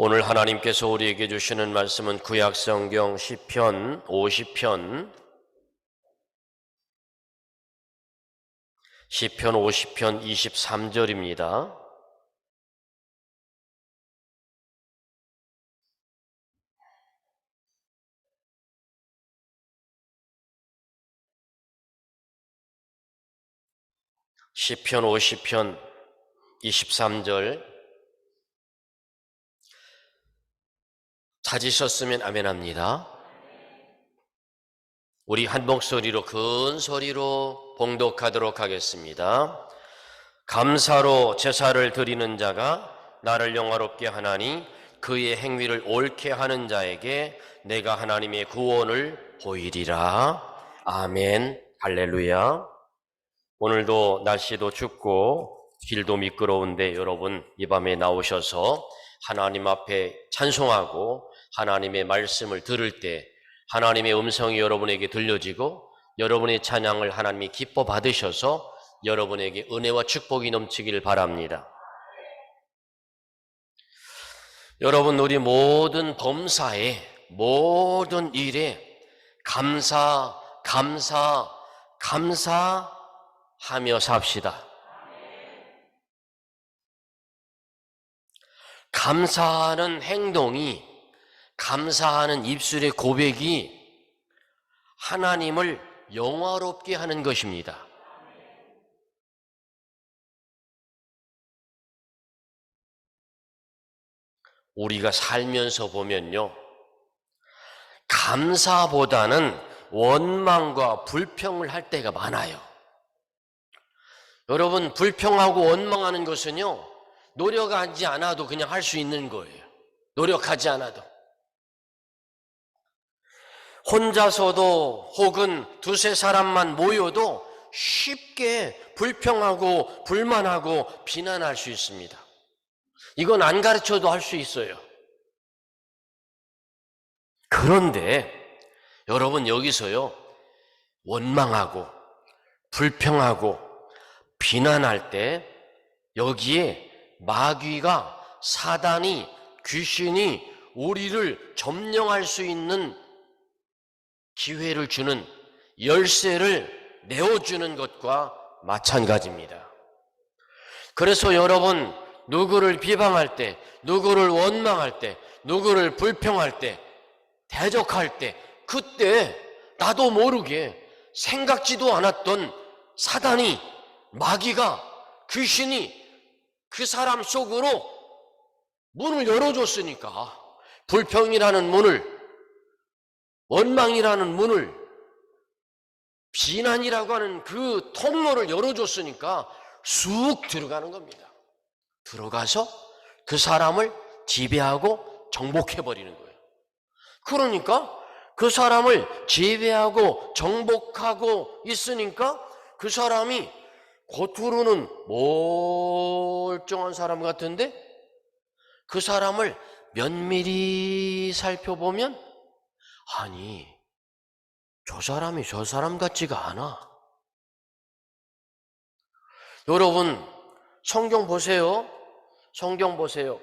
오늘 하나님께서 우리에게 주시는 말씀은 구약성경 시편 50편 23절입니다. 시편 50편 23절 찾으셨으면 아멘합니다. 우리 한 목소리로 큰 소리로 봉독하도록 하겠습니다. 감사로 제사를 드리는 자가 나를 영화롭게 하나니 그의 행위를 옳게 하는 자에게 내가 하나님의 구원을 보이리라. 아멘. 할렐루야. 오늘도 날씨도 춥고 길도 미끄러운데 여러분 이 밤에 나오셔서 하나님 앞에 찬송하고 하나님의 말씀을 들을 때 하나님의 음성이 여러분에게 들려지고 여러분의 찬양을 하나님이 기뻐 받으셔서 여러분에게 은혜와 축복이 넘치기를 바랍니다. 여러분, 우리 모든 범사에 모든 일에 감사하며 삽시다. 감사하는 행동이, 감사하는 입술의 고백이 하나님을 영화롭게 하는 것입니다. 우리가 살면서 보면요, 감사보다는 원망과 불평을 할 때가 많아요. 여러분, 불평하고 원망하는 것은요, 노력하지 않아도 그냥 할 수 있는 거예요. 노력하지 않아도. 혼자서도 혹은 두세 사람만 모여도 쉽게 불평하고 불만하고 비난할 수 있습니다. 이건 안 가르쳐도 할 수 있어요. 그런데 여러분, 여기서요, 원망하고 불평하고 비난할 때 여기에 마귀가, 사단이, 귀신이 우리를 점령할 수 있는 기회를 주는, 열쇠를 내어주는 것과 마찬가지입니다. 그래서 여러분, 누구를 비방할 때, 누구를 원망할 때, 누구를 불평할 때, 대적할 때, 그때 나도 모르게 생각지도 않았던 사단이, 마귀가, 귀신이 그 사람 속으로 문을 열어줬으니까, 불평이라는 문을, 원망이라는 문을, 비난이라고 하는 그 통로를 열어줬으니까 쑥 들어가는 겁니다. 들어가서 그 사람을 지배하고 정복해버리는 거예요. 그러니까 그 사람을 지배하고 정복하고 있으니까 그 사람이 겉으로는 멀쩡한 사람 같은데 그 사람을 면밀히 살펴보면 아니, 저 사람이 저 사람 같지가 않아. 여러분, 성경 보세요. 성경 보세요.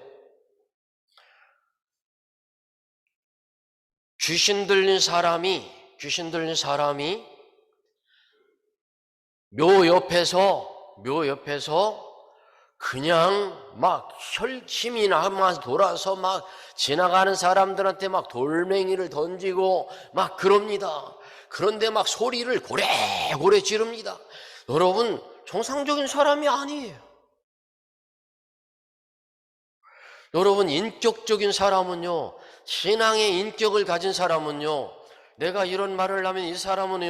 귀신 들린 사람이 묘 옆에서 그냥 막 힘이 나만 돌아서 막 지나가는 사람들한테 막 돌멩이를 던지고 막 그럽니다. 그런데 막 소리를 고래고래 지릅니다. 여러분, 정상적인 사람이 아니에요. 여러분, 인격적인 사람은요, 신앙의 인격을 가진 사람은요, 내가 이런 말을 하면 이 사람이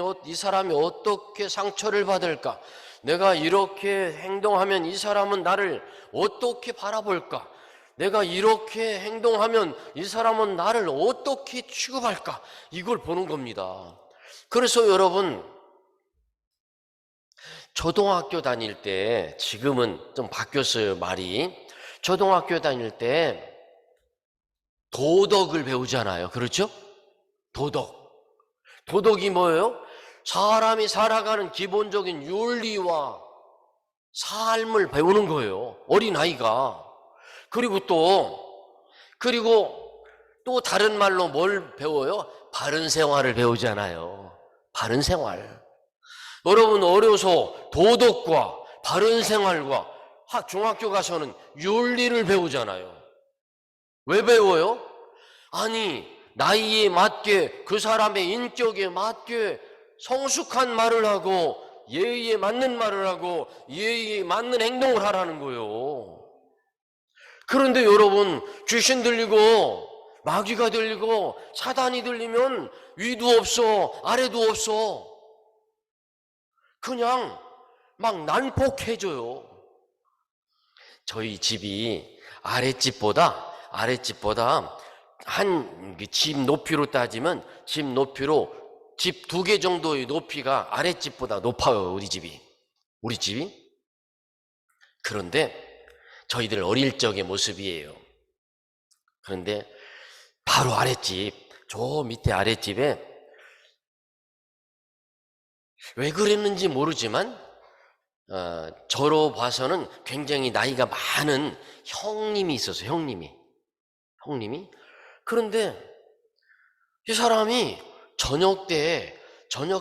어떻게 상처를 받을까? 내가 이렇게 행동하면 이 사람은 나를 어떻게 바라볼까? 내가 이렇게 행동하면 이 사람은 나를 어떻게 취급할까? 이걸 보는 겁니다. 그래서 여러분, 초등학교 다닐 때, 지금은 좀 바뀌었어요, 말이. 초등학교 다닐 때 도덕을 배우잖아요. 그렇죠? 도덕이 뭐예요? 사람이 살아가는 기본적인 윤리와 삶을 배우는 거예요. 어린아이가. 그리고 또 그리고 또 다른 말로 뭘 배워요? 바른 생활을 배우잖아요. 바른 생활. 여러분 어려서 도덕과 바른 생활과 중학교 가서는 윤리를 배우잖아요. 왜 배워요? 아니 나이에 맞게 그 사람의 인격에 맞게 성숙한 말을 하고 예의에 맞는 말을 하고 예의에 맞는 행동을 하라는 거예요. 그런데 여러분 귀신 들리고 마귀가 들리고 사단이 들리면 위도 없어 아래도 없어. 그냥 막 난폭해져요. 저희 집이 아랫집보다 한 집 높이로 따지면 집 2개 정도의 높이가 아랫집보다 높아요. 우리 집이. 그런데 저희들 어릴 적의 모습이에요. 그런데 바로 아랫집, 저 밑에 아랫집에 왜 그랬는지 모르지만 저로 봐서는 굉장히 나이가 많은 형님이 있었어요. 형님이. 그런데 이 사람이 저녁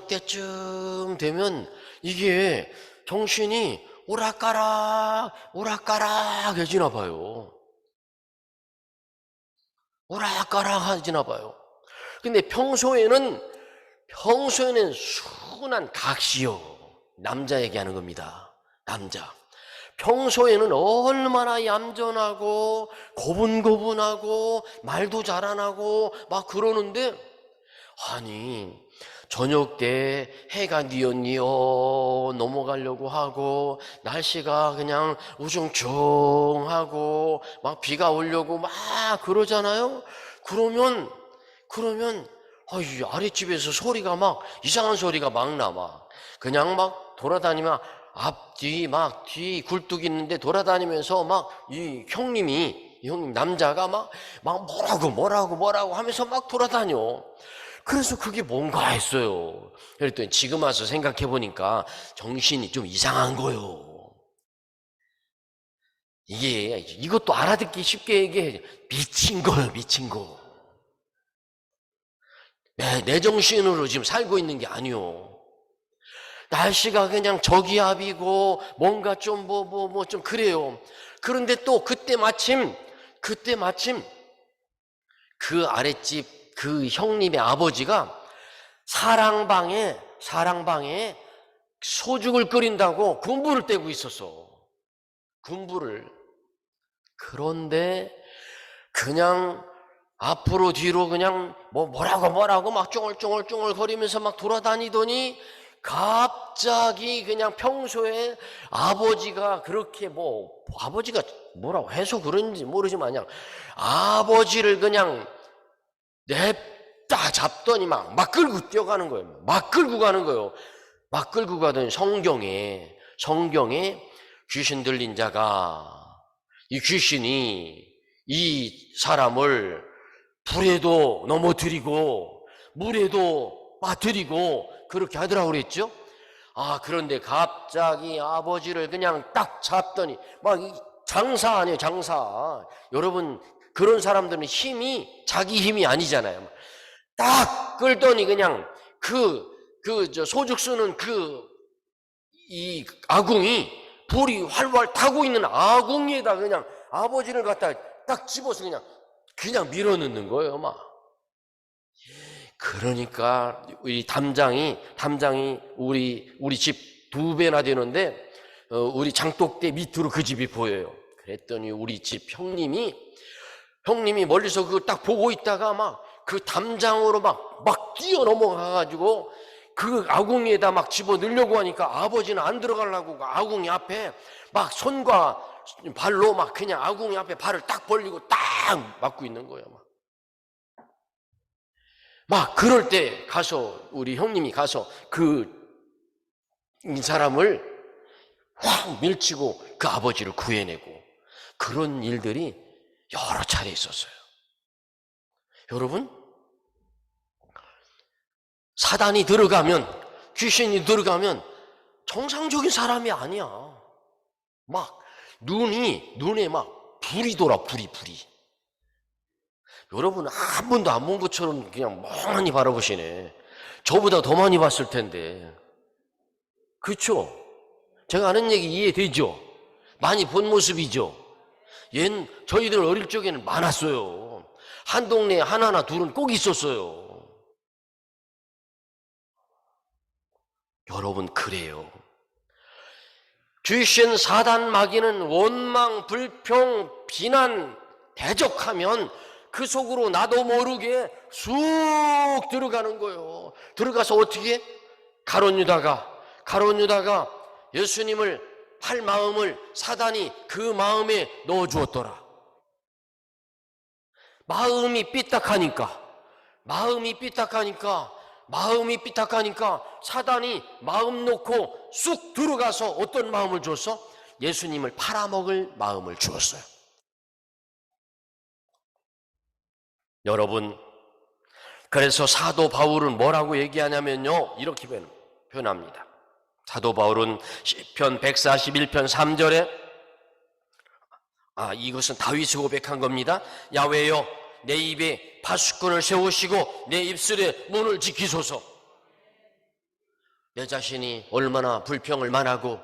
때쯤 되면 이게 정신이 오락가락 해지나 봐요. 오락가락 하지나 봐요. 근데 평소에는 순한 각시요. 남자 얘기하는 겁니다. 남자. 평소에는 얼마나 얌전하고 고분고분하고 말도 잘 안 하고 막 그러는데 아니 저녁 때 해가 뉘엿뉘엿 넘어가려고 하고 날씨가 그냥 우중충하고 막 비가 오려고 막 그러잖아요. 그러면 이 아랫집에서 소리가 막 이상한 소리가 막 나. 막 그냥 막 돌아다니면 앞뒤 뒤 굴뚝 있는데 돌아다니면서 막 이 형님 남자가 막 뭐라고 하면서 막 돌아다녀. 그래서 그게 뭔가 했어요. 그랬더니 지금 와서 생각해 보니까 정신이 좀 이상한 거예요. 이것도 알아듣기 쉽게 얘기해. 미친 거예요, 미친 거. 내 정신으로 지금 살고 있는 게 아니요. 날씨가 그냥 저기압이고 뭔가 좀 좀 그래요. 그런데 또 그때 마침 그 아랫집 그 형님의 아버지가 사랑방에 소죽을 끓인다고 군부를 떼고 있었어. 군부를. 그런데 그냥 앞으로 뒤로 그냥 뭐라고 막 쫑얼쫑얼 거리면서 막 돌아다니더니 갑자기 그냥 평소에 아버지가 그렇게 아버지가 뭐라고 해서 그런지 모르지만 그냥 아버지를 그냥 냅다 잡더니 막 끌고 뛰어가는 거예요. 막 끌고 가는 거예요. 막 끌고 가더니 성경에 귀신 들린 자가 이 귀신이 이 사람을 불에도 넘어뜨리고 물에도 빠뜨리고 그렇게 하더라고 그랬죠. 그런데 갑자기 아버지를 그냥 딱 잡더니 막 장사 아니에요, 장사. 여러분 그런 사람들은 자기 힘이 아니잖아요. 딱 끌더니 그냥 소죽 쓰는 이 아궁이 불이 활활 타고 있는 아궁이에다 그냥 아버지를 갖다 딱 집어서 그냥 밀어넣는 거예요, 막. 그러니까 이 담장이 우리 집 2배나 되는데 우리 장독대 밑으로 그 집이 보여요. 그랬더니 우리 집 형님이 멀리서 그거 딱 보고 있다가 막 그 담장으로 막 뛰어 넘어가가지고 그 아궁이에다 막 집어 넣으려고 하니까 아버지는 안 들어가려고 아궁이 앞에 막 손과 발로 막 그냥 아궁이 앞에 발을 딱 벌리고 딱 막고 있는 거예요. 막 그럴 때 우리 형님이 가서 이 사람을 확 밀치고 그 아버지를 구해내고 그런 일들이 여러 차례 있었어요. 여러분, 사단이 들어가면, 귀신이 들어가면 정상적인 사람이 아니야. 막 눈에 막 불이 돌아, 불이. 여러분 한 번도 안 본 것처럼 그냥 멍하니 바라보시네. 저보다 더 많이 봤을 텐데. 그렇죠? 제가 하는 얘기 이해되죠? 많이 본 모습이죠? 저희들 어릴 적에는 많았어요. 한 동네에 하나나 둘은 꼭 있었어요. 여러분, 그래요. 귀신, 사단, 마귀는 원망, 불평, 비난, 대적하면 그 속으로 나도 모르게 쑥 들어가는 거예요. 들어가서 어떻게? 가룟 유다가 예수님을 팔 마음을 사단이 그 마음에 넣어주었더라. 마음이 삐딱하니까 사단이 마음 놓고 쑥 들어가서 어떤 마음을 줬어? 예수님을 팔아먹을 마음을 주었어요. 여러분, 그래서 사도 바울은 뭐라고 얘기하냐면요, 이렇게 표현합니다. 사도 바울은 시편 141편 3절에 이것은 다윗이 고백한 겁니다. 야훼여, 내 입에 파수꾼을 세우시고 내 입술에 문을 지키소서. 내 자신이 얼마나 불평을 만하고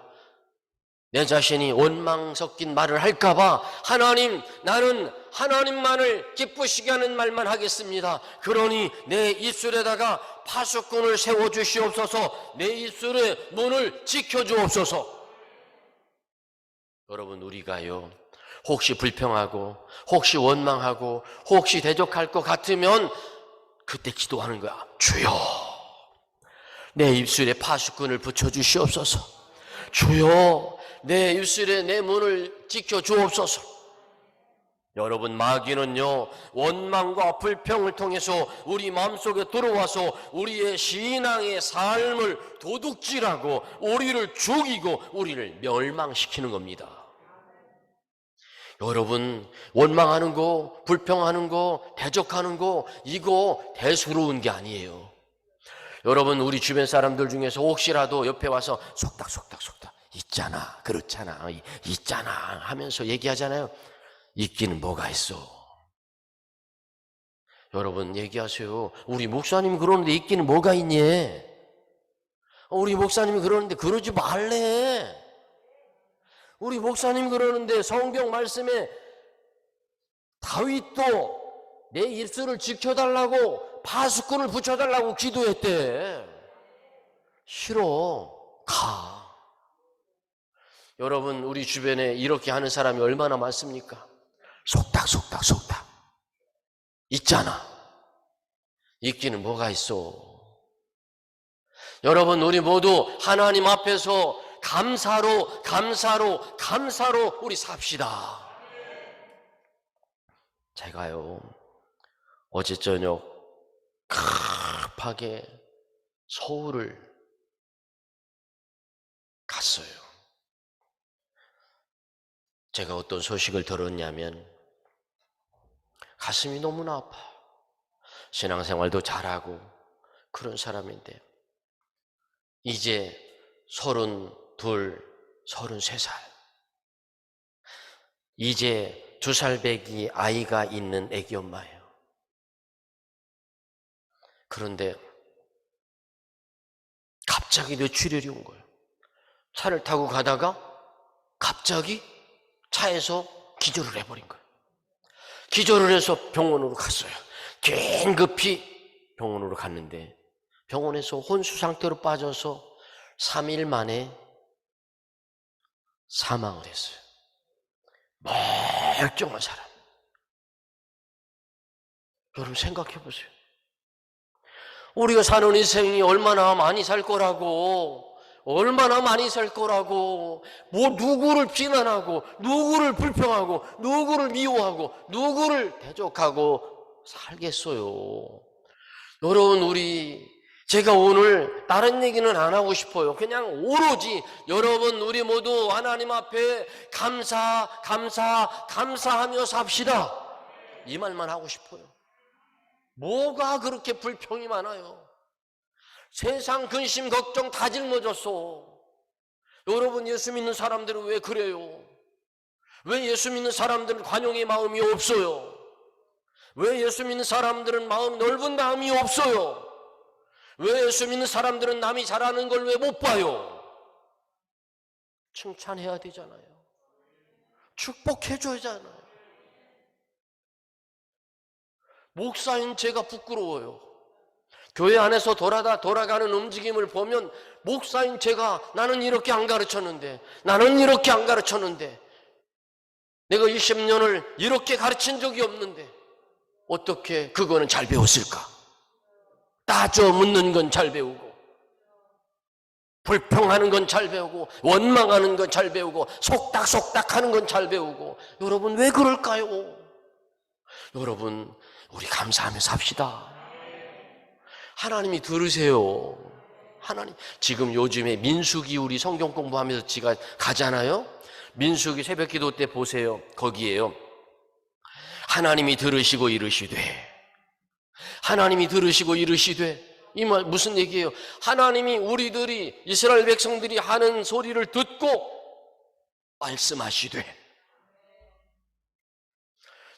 내 자신이 원망 섞인 말을 할까봐 하나님, 나는 하나님만을 기쁘시게 하는 말만 하겠습니다. 그러니 내 입술에다가 파수꾼을 세워주시옵소서. 내 입술에 문을 지켜주옵소서. 여러분, 우리가요, 혹시 불평하고 혹시 원망하고 혹시 대적할 것 같으면 그때 기도하는 거야. 주여, 내 입술에 파수꾼을 붙여주시옵소서. 주여, 내 입술에 내 문을 지켜주옵소서. 여러분, 마귀는요, 원망과 불평을 통해서 우리 마음속에 들어와서 우리의 신앙의 삶을 도둑질하고 우리를 죽이고 우리를 멸망시키는 겁니다. 여러분, 원망하는 거, 불평하는 거, 대적하는 거, 이거 대수로운 게 아니에요. 여러분, 우리 주변 사람들 중에서 혹시라도 옆에 와서 속닥 있잖아, 그렇잖아, 있잖아 하면서 얘기하잖아요. 있기는 뭐가 있어. 여러분, 얘기하세요. 우리 목사님이 그러는데 있기는 뭐가 있니? 우리 목사님이 그러는데 그러지 말래. 우리 목사님이 그러는데 성경 말씀에 다윗도 내 입술을 지켜달라고 파수꾼을 붙여달라고 기도했대. 싫어, 가. 여러분, 우리 주변에 이렇게 하는 사람이 얼마나 많습니까? 속닥 있잖아. 있기는 뭐가 있어. 여러분, 우리 모두 하나님 앞에서 감사로 우리 삽시다. 제가요, 어제 저녁 급하게 서울을 갔어요. 제가 어떤 소식을 들었냐면 가슴이 너무나 아파. 신앙생활도 잘하고 그런 사람인데 이제 32, 33살, 이제 2살 배기 아이가 있는 애기 엄마예요. 그런데 갑자기 뇌출혈이 온 거예요. 차를 타고 가다가 갑자기 차에서 기절을 해버린 거예요. 기절을 해서 병원으로 갔어요. 긴급히 병원으로 갔는데 병원에서 혼수 상태로 빠져서 3일 만에 사망을 했어요. 멀쩡한 사람. 여러분, 생각해 보세요. 우리가 사는 인생이 얼마나 많이 살 거라고, 뭐 누구를 비난하고 누구를 불평하고 누구를 미워하고 누구를 대적하고 살겠어요. 여러분, 제가 오늘 다른 얘기는 안 하고 싶어요. 그냥 오로지 여러분, 우리 모두 하나님 앞에 감사하며 삽시다. 이 말만 하고 싶어요. 뭐가 그렇게 불평이 많아요? 세상 근심 걱정 다 짊어졌어. 여러분, 예수 믿는 사람들은 왜 그래요? 왜 예수 믿는 사람들은 관용의 마음이 없어요? 왜 예수 믿는 사람들은 마음 넓은 마음이 없어요? 왜 예수 믿는 사람들은 남이 잘하는 걸 왜 못 봐요? 칭찬해야 되잖아요. 축복해줘야 하잖아요. 목사인 제가 부끄러워요. 교회 안에서 돌아가는 움직임을 보면 목사인 제가 나는 이렇게 안 가르쳤는데, 나는 이렇게 안 가르쳤는데, 내가 20년을 이렇게 가르친 적이 없는데 어떻게 그거는 잘 배웠을까? 따져 묻는 건 잘 배우고, 불평하는 건 잘 배우고, 원망하는 건 잘 배우고, 속닥속닥 하는 건 잘 배우고. 여러분 왜 그럴까요? 여러분 우리 감사하며 삽시다. 하나님이 들으세요. 하나님, 지금 요즘에 민수기 우리 성경 공부하면서 제가 가잖아요. 민수기 새벽기도 때 보세요. 거기에요. 하나님이 들으시고 이르시되, 하나님이 들으시고 이르시되, 이 말 무슨 얘기예요? 하나님이 우리들이 이스라엘 백성들이 하는 소리를 듣고 말씀하시되.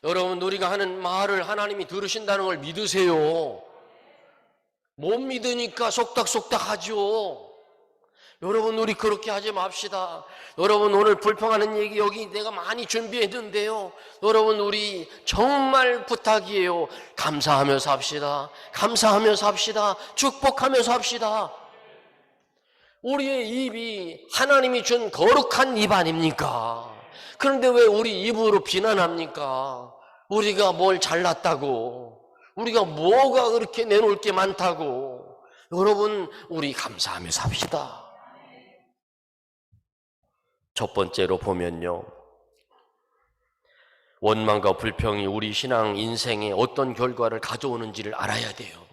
여러분 우리가 하는 말을 하나님이 들으신다는 걸 믿으세요. 못 믿으니까 속닥속닥 하죠. 여러분 우리 그렇게 하지 맙시다. 여러분 오늘 불평하는 얘기 여기 내가 많이 준비했는데요, 여러분 우리 정말 부탁이에요. 감사하며 삽시다. 감사하며 삽시다. 축복하며 삽시다. 우리의 입이 하나님이 준 거룩한 입 아닙니까? 그런데 왜 우리 입으로 비난합니까? 우리가 뭘 잘났다고, 우리가 뭐가 그렇게 내놓을 게 많다고. 여러분 우리 감사하며 삽시다. 첫 번째로 보면요, 원망과 불평이 우리 신앙 인생에 어떤 결과를 가져오는지를 알아야 돼요.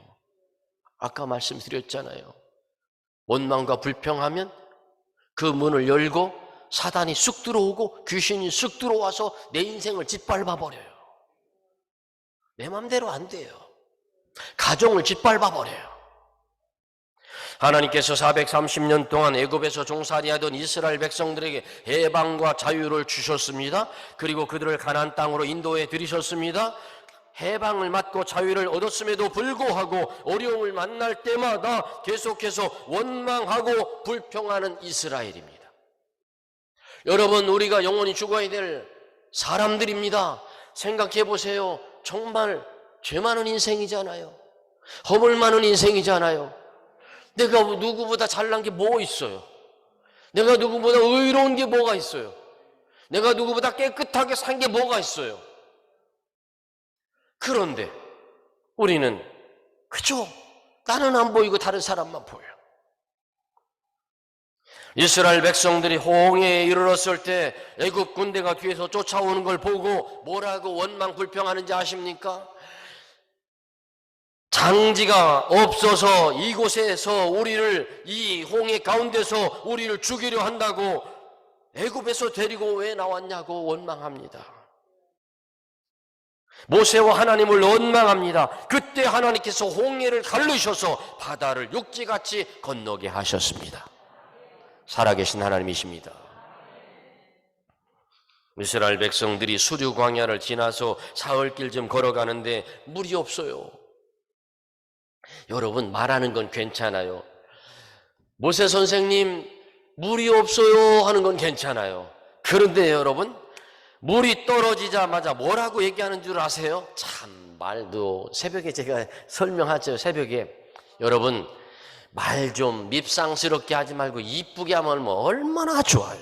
아까 말씀드렸잖아요. 원망과 불평하면 그 문을 열고 사단이 쑥 들어오고 귀신이 쑥 들어와서 내 인생을 짓밟아 버려요. 내 맘대로 안 돼요. 가정을 짓밟아 버려요. 하나님께서 430년 동안 애굽에서 종살이하던 이스라엘 백성들에게 해방과 자유를 주셨습니다. 그리고 그들을 가나안 땅으로 인도해 들이셨습니다. 해방을 받고 자유를 얻었음에도 불구하고 어려움을 만날 때마다 계속해서 원망하고 불평하는 이스라엘입니다. 여러분 우리가 영원히 죽어야 될 사람들입니다. 생각해 보세요. 정말 죄 많은 인생이잖아요. 허물 많은 인생이잖아요. 내가 누구보다 잘난 게 뭐 있어요? 내가 누구보다 의로운 게 뭐가 있어요? 내가 누구보다 깨끗하게 산 게 뭐가 있어요? 그런데 우리는 그죠? 나는 안 보이고 다른 사람만 보여. 이스라엘 백성들이 홍해에 이르렀을 때 애굽 군대가 뒤에서 쫓아오는 걸 보고 뭐라고 원망 불평하는지 아십니까? 장지가 없어서 이곳에서 우리를, 이 홍해 가운데서 우리를 죽이려 한다고, 애굽에서 데리고 왜 나왔냐고 원망합니다. 모세와 하나님을 원망합니다. 그때 하나님께서 홍해를 가르셔서 바다를 육지같이 건너게 하셨습니다. 살아계신 하나님이십니다. 이스라엘 백성들이 수류 광야를 지나서 사흘길 좀 걸어가는데 물이 없어요. 여러분 말하는 건 괜찮아요. 모세 선생님 물이 없어요 하는 건 괜찮아요. 그런데 여러분 물이 떨어지자마자 뭐라고 얘기하는 줄 아세요? 참 말도 새벽에 제가 설명하죠. 새벽에 여러분 말 좀 밉상스럽게 하지 말고 이쁘게 하면 뭐 얼마나 좋아요.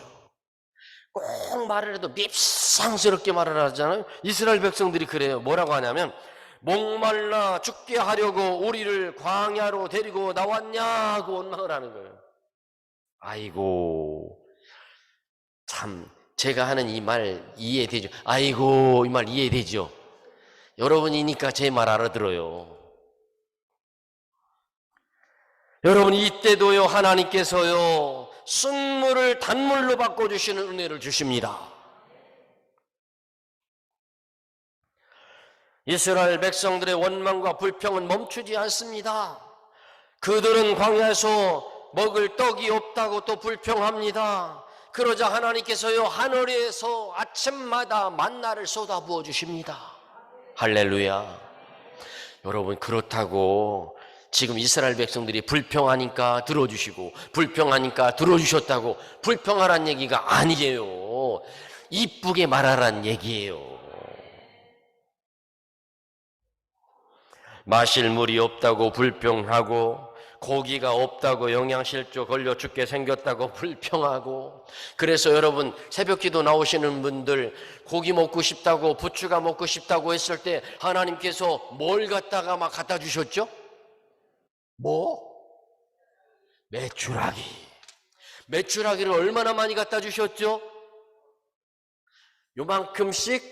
꼭 말을 해도 밉상스럽게 말을 하잖아요. 이스라엘 백성들이 그래요. 뭐라고 하냐면 목말라 죽게 하려고 우리를 광야로 데리고 나왔냐고 원망을 하는 거예요. 아이고 참 제가 하는 이 말 이해되죠? 아이고 이 말 이해되죠? 여러분이니까 제 말 알아들어요. 여러분 이때도요 하나님께서요 쓴물을 단물로 바꿔주시는 은혜를 주십니다. 이스라엘 백성들의 원망과 불평은 멈추지 않습니다. 그들은 광야에서 먹을 떡이 없다고 또 불평합니다. 그러자 하나님께서요 하늘에서 아침마다 만나를 쏟아부어 주십니다. 할렐루야. 여러분, 그렇다고 지금 이스라엘 백성들이 불평하니까 들어주시고 불평하니까 들어주셨다고 불평하란 얘기가 아니에요. 이쁘게 말하란 얘기예요. 마실 물이 없다고 불평하고 고기가 없다고 영양실조 걸려 죽게 생겼다고 불평하고, 그래서 여러분 새벽기도 나오시는 분들 고기 먹고 싶다고 부추가 먹고 싶다고 했을 때 하나님께서 뭘 갖다가 막 갖다 주셨죠? 뭐? 메추라기. 메추라기를 얼마나 많이 갖다 주셨죠? 요만큼씩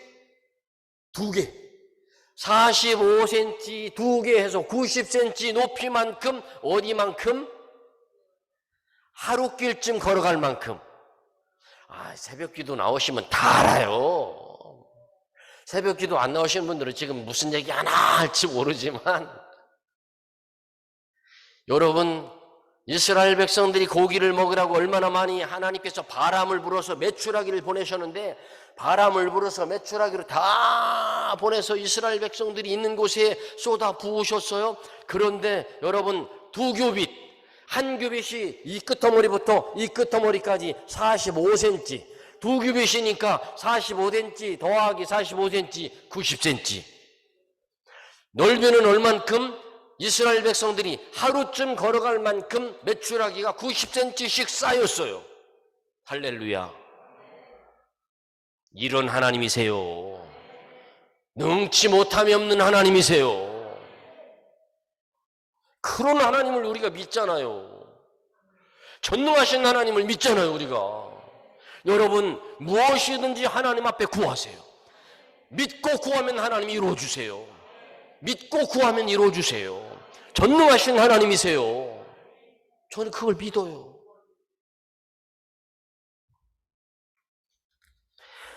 2개, 45cm 2개 해서 90cm 높이만큼, 어디만큼? 하루길쯤 걸어갈 만큼. 새벽기도 나오시면 다 알아요. 새벽기도 안 나오시는 분들은 지금 무슨 얘기 하나 할지 모르지만, 여러분 이스라엘 백성들이 고기를 먹으라고 얼마나 많이 하나님께서 바람을 불어서 메추라기를 보내셨는데, 바람을 불어서 메추라기를 다 보내서 이스라엘 백성들이 있는 곳에 쏟아 부으셨어요. 그런데 여러분 2규빗, 한 규빗이 이 끄트머리부터 이 끄트머리까지 45cm, 2규빗이니까 45cm 더하기 45cm 90cm. 넓이는 얼만큼? 이스라엘 백성들이 하루쯤 걸어갈 만큼 메추라기가 90cm씩 쌓였어요. 할렐루야. 이런 하나님이세요. 능치 못함이 없는 하나님이세요. 그런 하나님을 우리가 믿잖아요. 전능하신 하나님을 믿잖아요, 우리가. 여러분, 무엇이든지 하나님 앞에 구하세요. 믿고 구하면 하나님이 이루어주세요. 믿고 구하면 이루어주세요. 전능하신 하나님이세요. 저는 그걸 믿어요.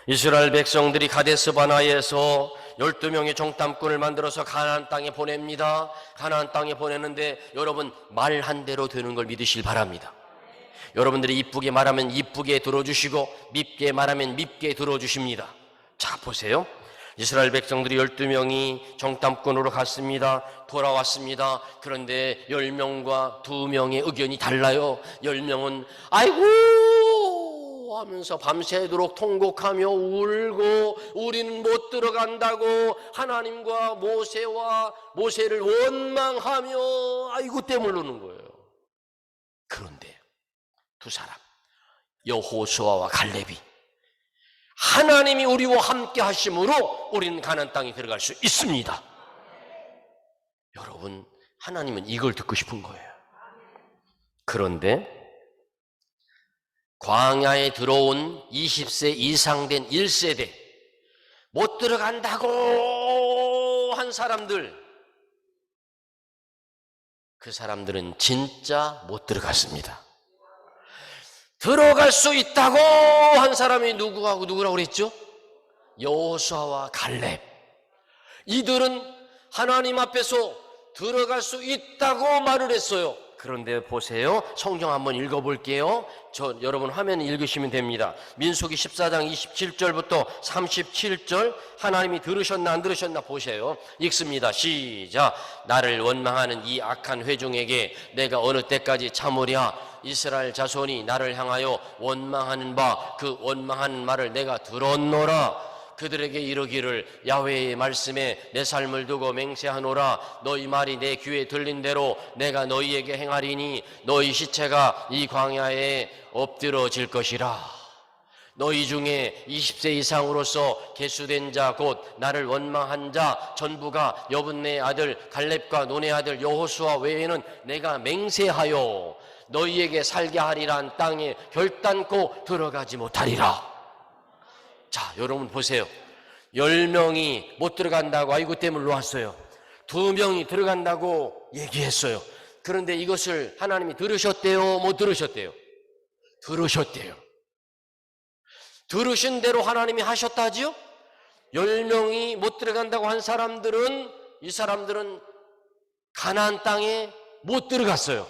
이스라엘 백성들이 가데스 바나에서 12명의 정탐꾼을 만들어서 가나안 땅에 보냅니다. 가나안 땅에 보내는데 여러분, 말한 대로 되는 걸 믿으실 바랍니다. 여러분들이 이쁘게 말하면 이쁘게 들어주시고 밉게 말하면 밉게 들어주십니다. 자, 보세요. 이스라엘 백성들이 12명이 정탐꾼으로 갔습니다. 돌아왔습니다. 그런데 10명과 2명의 의견이 달라요. 10명은 아이고 하면서 밤새도록 통곡하며 울고, 우리는 못 들어간다고 하나님과 모세를 원망하며 아이고 떼물 누는 거예요. 그런데 2사람, 여호수아와 갈렙이 하나님이 우리와 함께 하심으로 우리는 가나안 땅에 들어갈 수 있습니다. 여러분, 하나님은 이걸 듣고 싶은 거예요. 그런데 광야에 들어온 20세 이상 된 1세대, 못 들어간다고 한 사람들, 그 사람들은 진짜 못 들어갔습니다. 들어갈 수 있다고 한 사람이 누구라고 그랬죠? 여호수아와 갈렙. 이들은 하나님 앞에서 들어갈 수 있다고 말을 했어요. 그런데 보세요. 성경 한번 읽어볼게요. 여러분 화면 읽으시면 됩니다. 민수기 14장 27절부터 37절, 하나님이 들으셨나 안 들으셨나 보세요. 읽습니다. 시작. 나를 원망하는 이 악한 회중에게 내가 어느 때까지 참으랴. 이스라엘 자손이 나를 향하여 원망하는 바 그 원망하는 말을 내가 들었노라. 그들에게 이르기를 야훼의 말씀에 내 삶을 두고 맹세하노라. 너희 말이 내 귀에 들린 대로 내가 너희에게 행하리니 너희 시체가 이 광야에 엎드러질 것이라. 너희 중에 20세 이상으로서 계수된 자 곧 나를 원망한 자 전부가 여분네 아들 갈렙과 논의 아들 여호수아 외에는 내가 맹세하여 너희에게 살게 하리란 땅에 결단코 들어가지 못하리라. 자, 여러분 보세요. 10명이 못 들어간다고 아이고 땜을 놓았어요. 2명이 들어간다고 얘기했어요. 그런데 이것을 하나님이 들으셨대요? 못 들으셨대요? 들으셨대요. 들으신 대로 하나님이 하셨다지요? 10명이 못 들어간다고 한 사람들은, 이 사람들은 가나안 땅에 못 들어갔어요.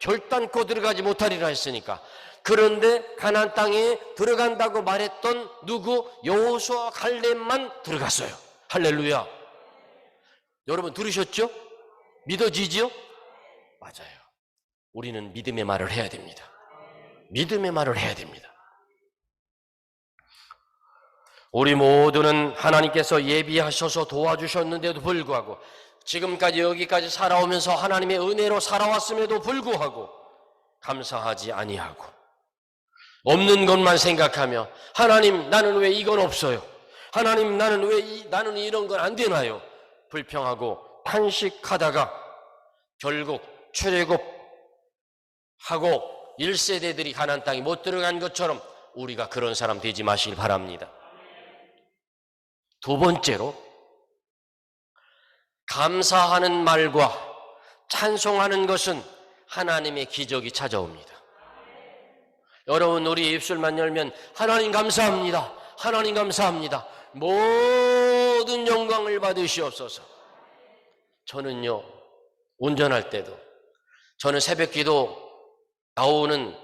결단코 들어가지 못하리라 했으니까. 그런데 가나안 땅에 들어간다고 말했던 누구? 여호수아 갈렙만 들어갔어요. 할렐루야. 여러분 들으셨죠? 믿어지지요? 맞아요. 우리는 믿음의 말을 해야 됩니다. 믿음의 말을 해야 됩니다. 우리 모두는 하나님께서 예비하셔서 도와주셨는데도 불구하고 지금까지 여기까지 살아오면서 하나님의 은혜로 살아왔음에도 불구하고 감사하지 아니하고 없는 것만 생각하며 하나님 나는 왜 이건 없어요? 하나님 나는 왜 나는 이런 건 안 되나요? 불평하고 탄식하다가 결국 출애굽하고 1세대들이 가나안 땅에 못 들어간 것처럼 우리가 그런 사람 되지 마시길 바랍니다. 두 번째로 감사하는 말과 찬송하는 것은 하나님의 기적이 찾아옵니다. 여러분 우리 입술만 열면 하나님 감사합니다. 하나님 감사합니다. 모든 영광을 받으시옵소서. 저는요 운전할 때도 저는 새벽기도 나오는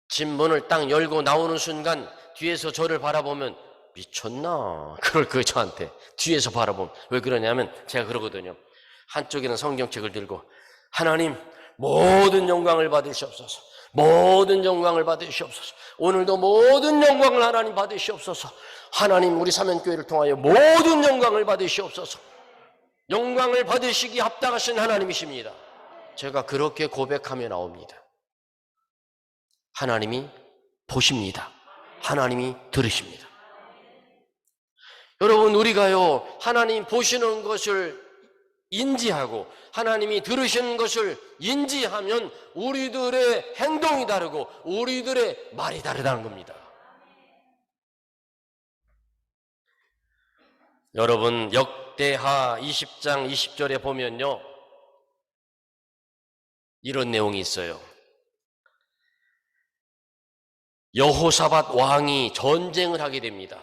집 문을 딱 열고 나오는 순간 뒤에서 저를 바라보면 미쳤나? 그럴 거예요 저한테. 뒤에서 바라보면. 왜 그러냐면 제가 그러거든요. 한쪽에는 성경책을 들고 하나님 모든 영광을 받으시옵소서. 모든 영광을 받으시옵소서. 오늘도 모든 영광을 하나님 받으시옵소서. 하나님 우리 사면교회를 통하여 모든 영광을 받으시옵소서. 영광을 받으시기 합당하신 하나님이십니다. 제가 그렇게 고백하며 나옵니다. 하나님이 보십니다. 하나님이 들으십니다. 여러분 우리가요 하나님 보시는 것을 인지하고 하나님이 들으시는 것을 인지하면 우리들의 행동이 다르고 우리들의 말이 다르다는 겁니다. 여러분 역대하 20장 20절에 보면요 이런 내용이 있어요. 여호사밧 왕이 전쟁을 하게 됩니다.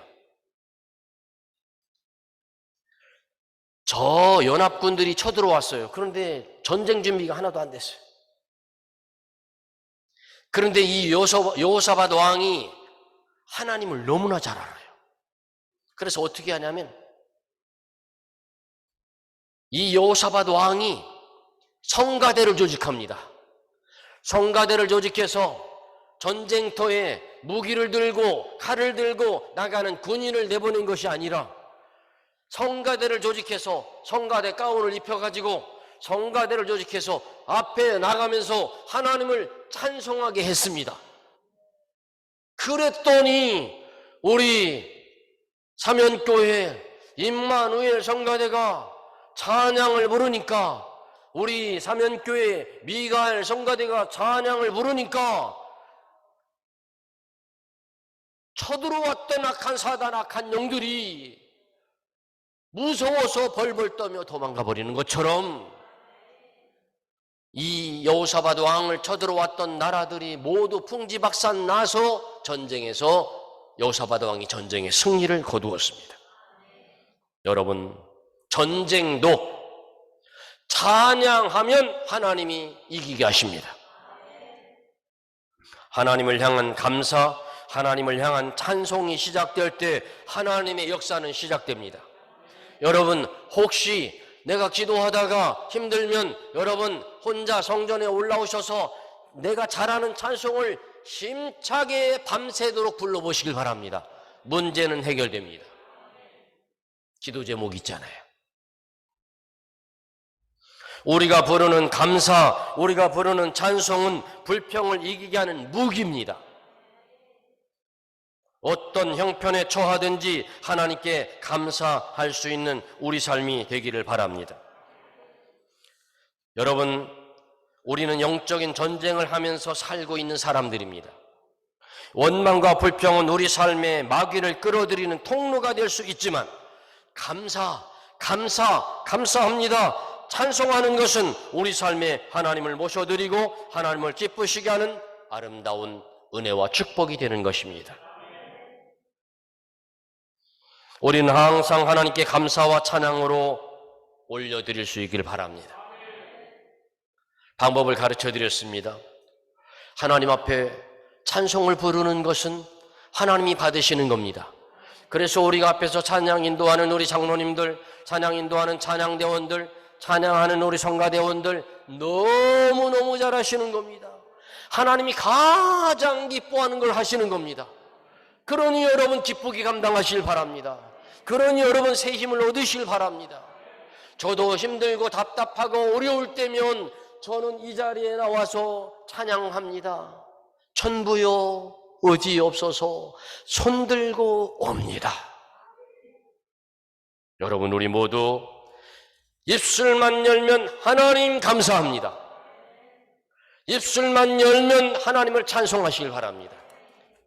저 연합군들이 쳐들어왔어요. 그런데 전쟁 준비가 하나도 안 됐어요. 그런데 이 여호사밧 왕이 하나님을 너무나 잘 알아요. 그래서 어떻게 하냐면 이 여호사밧 왕이 성가대를 조직합니다. 성가대를 조직해서 전쟁터에 무기를 들고 칼을 들고 나가는 군인을 내보낸 것이 아니라 성가대를 조직해서 성가대 가운을 입혀가지고 성가대를 조직해서 앞에 나가면서 하나님을 찬송하게 했습니다. 그랬더니 우리 사면교회 임마누엘 성가대가 찬양을 부르니까 우리 사면교회 미가엘 성가대가 찬양을 부르니까 쳐들어왔던 악한 사단 악한 영들이 무서워서 벌벌 떠며 도망가 버리는 것처럼 이 여호사밧 왕을 쳐들어왔던 나라들이 모두 풍지박산 나서 전쟁에서 여호사밧 왕이 전쟁의 승리를 거두었습니다. 여러분 전쟁도 찬양하면 하나님이 이기게 하십니다. 하나님을 향한 감사, 하나님을 향한 찬송이 시작될 때 하나님의 역사는 시작됩니다. 여러분 혹시 내가 기도하다가 힘들면 여러분 혼자 성전에 올라오셔서 내가 잘하는 찬송을 힘차게 밤새도록 불러보시길 바랍니다. 문제는 해결됩니다. 기도 제목 있잖아요. 우리가 부르는 감사, 우리가 부르는 찬송은 불평을 이기게 하는 무기입니다. 어떤 형편에 처하든지 하나님께 감사할 수 있는 우리 삶이 되기를 바랍니다. 여러분, 우리는 영적인 전쟁을 하면서 살고 있는 사람들입니다. 원망과 불평은 우리 삶의 마귀를 끌어들이는 통로가 될 수 있지만 감사합니다. 찬송하는 것은 우리 삶에 하나님을 모셔드리고 하나님을 기쁘시게 하는 아름다운 은혜와 축복이 되는 것입니다. 우리는 항상 하나님께 감사와 찬양으로 올려드릴 수 있기를 바랍니다. 방법을 가르쳐 드렸습니다. 하나님 앞에 찬송을 부르는 것은 하나님이 받으시는 겁니다. 그래서 우리가 앞에서 찬양 인도하는 우리 장로님들, 찬양 인도하는 찬양대원들, 찬양하는 우리 성가대원들 너무너무 잘하시는 겁니다. 하나님이 가장 기뻐하는 걸 하시는 겁니다. 그러니 여러분 기쁘게 감당하시길 바랍니다. 그러니 여러분 새 힘을 얻으시길 바랍니다. 저도 힘들고 답답하고 어려울 때면 저는 이 자리에 나와서 찬양합니다. 천부여 의지없소서 손들고 옵니다. 여러분 우리 모두 입술만 열면 하나님 감사합니다. 입술만 열면 하나님을 찬송하시길 바랍니다.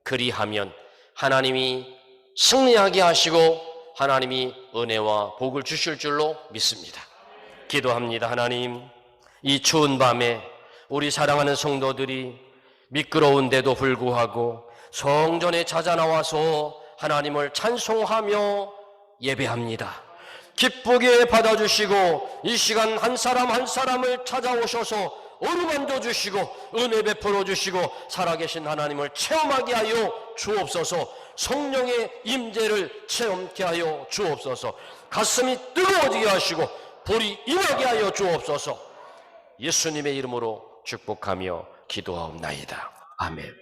그리하면 하나님이 승리하게 하시고 하나님이 은혜와 복을 주실 줄로 믿습니다. 기도합니다. 하나님, 이 추운 밤에 우리 사랑하는 성도들이 미끄러운데도 불구하고 성전에 찾아 나와서 하나님을 찬송하며 예배합니다. 기쁘게 받아주시고 이 시간 한 사람 한 사람을 찾아오셔서 어루만져 주시고 은혜 베풀어 주시고 살아계신 하나님을 체험하게 하여 주옵소서. 성령의 임재를 체험케 하여 주옵소서. 가슴이 뜨거워지게 하시고 불이 임하게 하여 주옵소서. 예수님의 이름으로 축복하며 기도하옵나이다. 아멘.